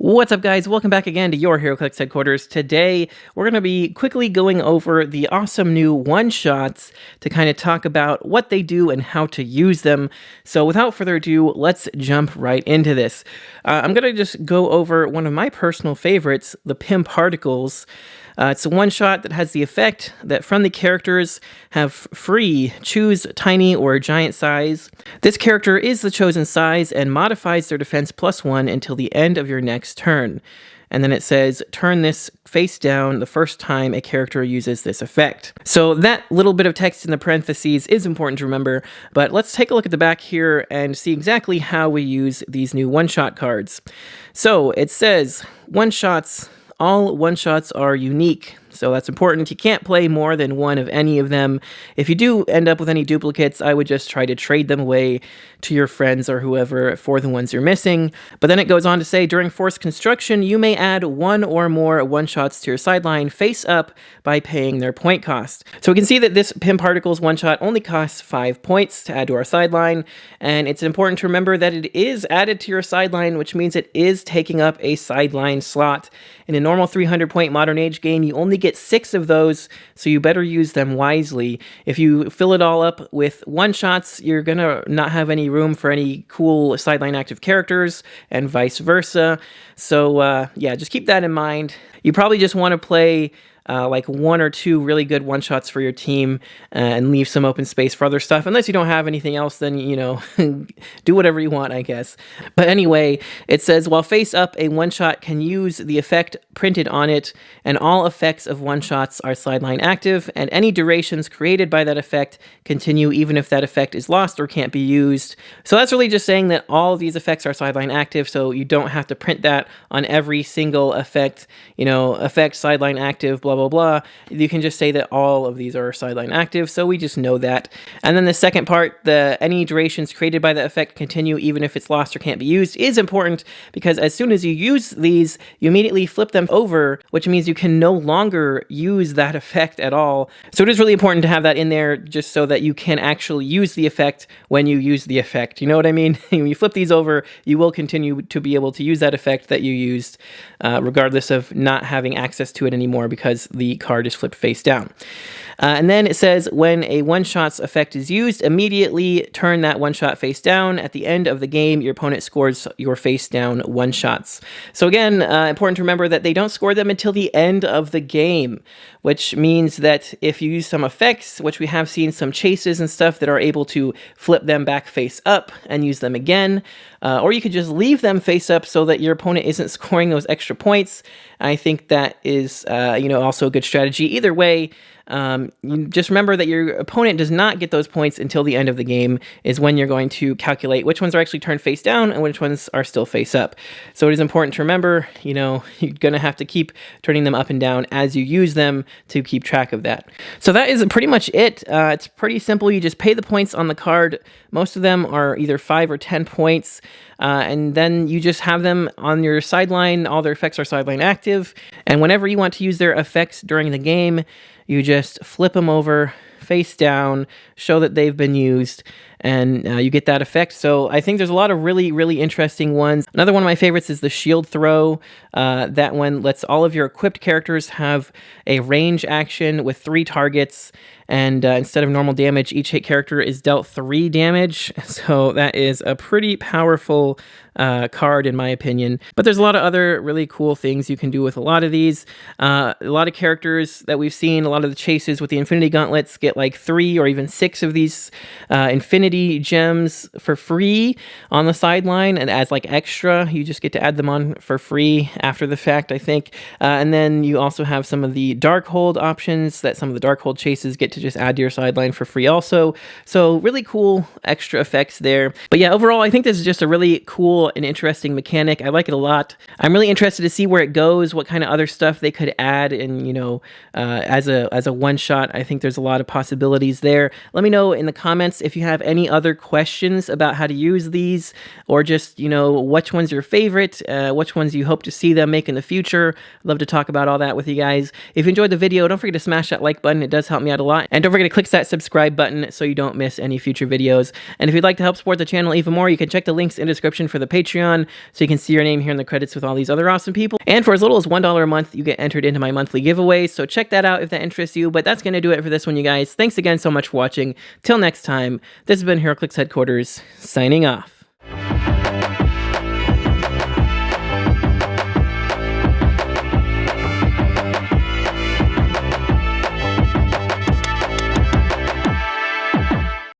What's up, guys? Welcome back again to your Heroclix headquarters. Today, we're going to be quickly going over the awesome new one-shots to kind of talk about what they do and how to use them. So without further ado, let's jump right into this. I'm going to just go over one of my personal favorites, the Pim Particles. It's a one-shot that has the effect that friendly characters have free choose tiny or giant size. This character is the chosen size and modifies their defense +1 until the end of your next turn. And then it says, turn this face down the first time a character uses this effect. So that little bit of text in the parentheses is important to remember, but let's take a look at the back here and see exactly how we use these new one-shot cards. So it says, one-shots. All one-shots are unique, so that's important. You can't play more than one of any of them. If you do end up with any duplicates, I would just try to trade them away to your friends or whoever for the ones you're missing. But then it goes on to say, during forced construction, you may add one or more one-shots to your sideline face up by paying their point cost. So we can see that this Pim Particles one-shot only costs 5 points to add to our sideline, and it's important to remember that it is added to your sideline, which means it is taking up a sideline slot. In a normal 300-point Modern Age game, you only get 6 of those, so you better use them wisely. If you fill it all up with one-shots, you're going to not have any room for any cool sideline active characters, and vice versa. So, yeah, just keep that in mind. You probably just want to play like 1 or 2 really good one-shots for your team and leave some open space for other stuff. Unless you don't have anything else, then, you know, do whatever you want, I guess. But anyway, it says, while face up, a one-shot can use the effect printed on it, and all effects of one-shots are sideline active, and any durations created by that effect continue even if that effect is lost or can't be used. So that's really just saying that all of these effects are sideline active, so you don't have to print that on every single effect, you know, effect sideline active, blah, blah, blah. You can just say that all of these are sideline active, so we just know that. And then the second part, the any durations created by the effect continue even if it's lost or can't be used, is important because as soon as you use these, you immediately flip them over, which means you can no longer use that effect at all. So it is really important to have that in there just so that you can actually use the effect when you use the effect. You know what I mean? When you flip these over, you will continue to be able to use that effect that you used, regardless of not having access to it anymore because the card is flipped face down. And then it says, when a one-shot's effect is used, immediately turn that one-shot face down. At the end of the game, your opponent scores your face down one-shots. So again, important to remember that they don't score them until the end of the game, which means that if you use some effects, which we have seen some chases and stuff that are able to flip them back face up and use them again, or you could just leave them face up so that your opponent isn't scoring those extra points. I think that is, you know, also a good strategy. Either way, you just remember that your opponent does not get those points until the end of the game is when you're going to calculate which ones are actually turned face down and which ones are still face up. So it is important to remember, you know, you're going to have to keep turning them up and down as you use them to keep track of that. So that is pretty much it. It's pretty simple. You just pay the points on the card. Most of them are either 5 or 10 points. And then you just have them on your sideline. All their effects are sideline active. And whenever you want to use their effects during the game, you just flip them over face down, show that they've been used, and you get that effect. So I think there's a lot of really, really interesting ones. Another one of my favorites is the shield throw. That one lets all of your equipped characters have a range action with 3 targets, and instead of normal damage, each hit character is dealt 3 damage. So that is a pretty powerful card in my opinion. But there's a lot of other really cool things you can do with a lot of these. A lot of characters that we've seen, a lot of the chases with the Infinity Gauntlets get like 3 or even 6 of these Infinity Gems for free on the sideline, and as like extra, you just get to add them on for free after the fact, I think. And then you also have some of the Darkhold options that some of the Darkhold chases get to just add to your sideline for free also. So really cool extra effects there. But yeah, overall, I think this is just a really cool and interesting mechanic. I like it a lot. I'm really interested to see where it goes, what kind of other stuff they could add, and, you know, as a one-shot, I think there's a lot of possibilities there. Let me know in the comments if you have any any other questions about how to use these, or just, you know, which one's your favorite, which ones you hope to see them make in the future. I'd love to talk about all that with you guys. If you enjoyed the video, don't forget to smash that like button. It does help me out a lot. And don't forget to click that subscribe button so you don't miss any future videos. And if you'd like to help support the channel even more, you can check the links in the description for the Patreon, so you can see your name here in the credits with all these other awesome people. And for as little as $1 a month, you get entered into my monthly giveaways, so check that out if that interests you. But that's going to do it for this one, you guys. Thanks again so much for watching. Till next time, this has been Heroclix Headquarters, signing off.